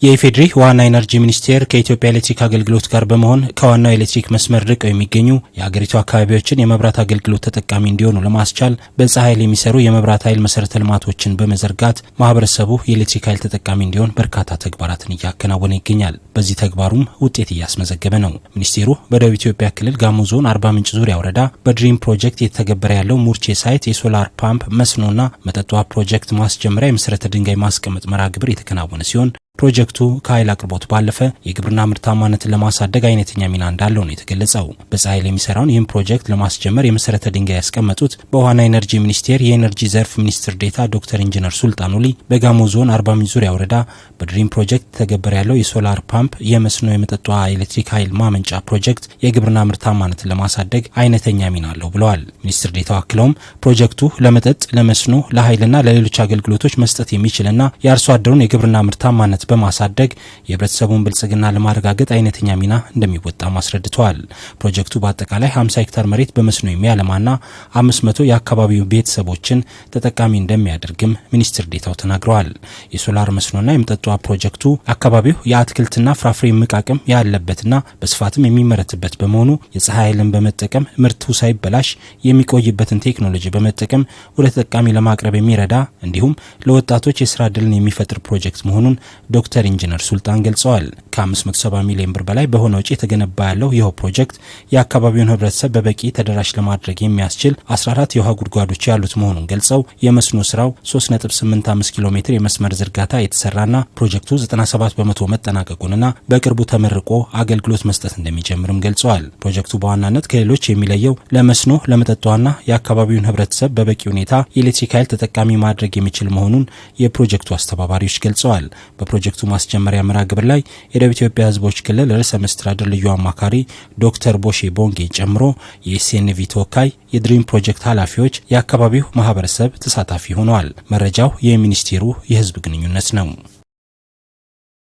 የኢፌዴሪ ዋና ኢነርጂ ሚኒስቴር ከኢትዮጵያ ኤሌክትሪክ አገልግሎት ጋር በመሆን ከዋናው ኤሌክትሪክ መስመር ርቀው የሚገኙ የሀገሪቱ አካባቢዎችን የመብራት አገልግሎት ተጠቃሚ እንዲሆኑ ለማስቻል በፀሐይ ኃይል የሚሰሩ የመብራት ኃይል መሰረተ ልማቶችን በመዘርጋት ማህበረሰቡ የኤሌክትሪክ ኃይል ተጠቃሚ እንዲሆን በርካታ ተግባራትን እያከናወነ ይገኛል። በዚህ ተግባሩም ውጤት እያስመዘገበ ነው። ሚኒስቴሩ በደቡብ ኢትዮጵያ ክልል ጋሞ ዞን አርባ ምንጭ ዙሪያ ወረዳ በድሪም ፕሮጀክት የተተገበረ ያለው ሙርቼ ሳይት የሶላር ፓምፕ መስኖና መጠጥ ውሃ ፕሮጀክት ማስጀመሪያ የመሰረተ ድንጋይ ማስቀመጥ መርሃ ግብር የተከናወነ ሲሆን ፕሮጀክቱ ከኃይል አቅርቦት ባለፈ የግብርና ምርታማነትን ለማሳደግ አይነተኛ ሚና እንዳለው ነው የተገለጸው። በፀሐይ ኃይል የሚሰራውን ይህን ፕሮጀክት ለማስጀመር የመሰረተ ድንጋይ ያስቀመጡት በዋና ኢነርጂ ሚኒስቴር የኢነርጂ ዘርፍ ሚኒስትር ዴኤታ ዶክተር ኢንጂነር ሱልጣን ኡሊ በጋሞ ዞን አርባ ምንጭ ዙሪያ ወረዳ በድሪም ፕሮጀክት ተገበረ ያለው የሶላር ፓምፕ የመስኖ የመጠጥ ውሃ ኤሌክትሪክ ኃይል ማመንጫ ፕሮጀክት የግብርና ምርታማነትን ለማሳደግ አይነተኛ ሚና አለው ብለዋል። ሚኒስትር ዴኤታው አክለውም ፕሮጀክቱ ለመጠጥ፣ ለመስኖ፣ ለኃይልና ለሌሎች አገልግሎቶች መስጠት የሚችልና የአርሶ አደሩን የግብርና ምርታማነት በማሳደግ የህብረተሰቡን ብልጽግና ለማረጋገጥ አይነተኛ ሚና እንደሚወጣም አስረድተዋል። ፕሮጀክቱ በአጠቃላይ 50 ሄክታር መሬት በመስኖ የሚያለማና 500 የአካባቢው ቤተሰቦችን ተጠቃሚ እንደሚያደርግም ሚኒስትር ዴኤታው ተናግረዋል። የሶላር መስኖና የመጠጥ ውሃ ፕሮጀክቱ አካባቢው የአትክልትና ፍራፍሬ ምቃቅም ያለበትና በስፋትም የሚመረትበት በመሆኑ የፀሐይ ኃይልን በመጠቀም ምርቱ ሳይበላሽ የሚቆይበትን ቴክኖሎጂ በመጠቀም ወደ ተጠቃሚ ለማቅረብ የሚረዳ እንዲሁም ለወጣቶች የስራ ዕድልን የሚፈጥር ፕሮጀክት መሆኑን ዶክተር ኢንጂነር ሱልጣን ገልጸዋል። ከ570 ሚሊዮን ብር በላይ በሆነ ወጪ የተገነባ ያለው ይኸው ፕሮጀክት የአካባቢውን ህብረተሰብ በበቂ ተደራሽ ለማድረግ የሚያስችል 14 የውሃ ጉድጓዶች ያሉት መሆኑን ገልጸው የመስኖ ስራው 3.85 ኪሎ ሜትር የመስመር ዝርጋታ የተሰራና ፕሮጀክቱ 97 በመቶ መጠናቀቁንና በቅርቡ ተመርቆ አገልግሎት መስጠት እንደሚጀምርም ገልጸዋል። ፕሮጀክቱ በዋናነት ከሌሎች የሚለየው ለመስኖ ለመጠጥ ውሃና የአካባቢውን ህብረተሰብ በበቂ ሁኔታ የኤሌክትሪክ ኃይል ተጠቃሚ ማድረግ የሚችል መሆኑን የፕሮጀክቱ አስተባባሪዎች ገልጸዋል። በፕሮጀክቱ ማስጀመሪያ መርሃ ግብር ላይ የደቡብ ኢትዮጵያ ህዝቦች ክልል ርዕሰ መስተዳድር ልዩ አማካሪ ዶክተር ቦሼ ቦንጌን ጨምሮ የኤስኤንቪ ተወካይ፣ የድሪም ፕሮጀክት ኃላፊዎች፣ የአካባቢው ማህበረሰብ ተሳታፊ ሆነዋል። መረጃው የሚኒስቴሩ የህዝብ ግንኙነት ነው።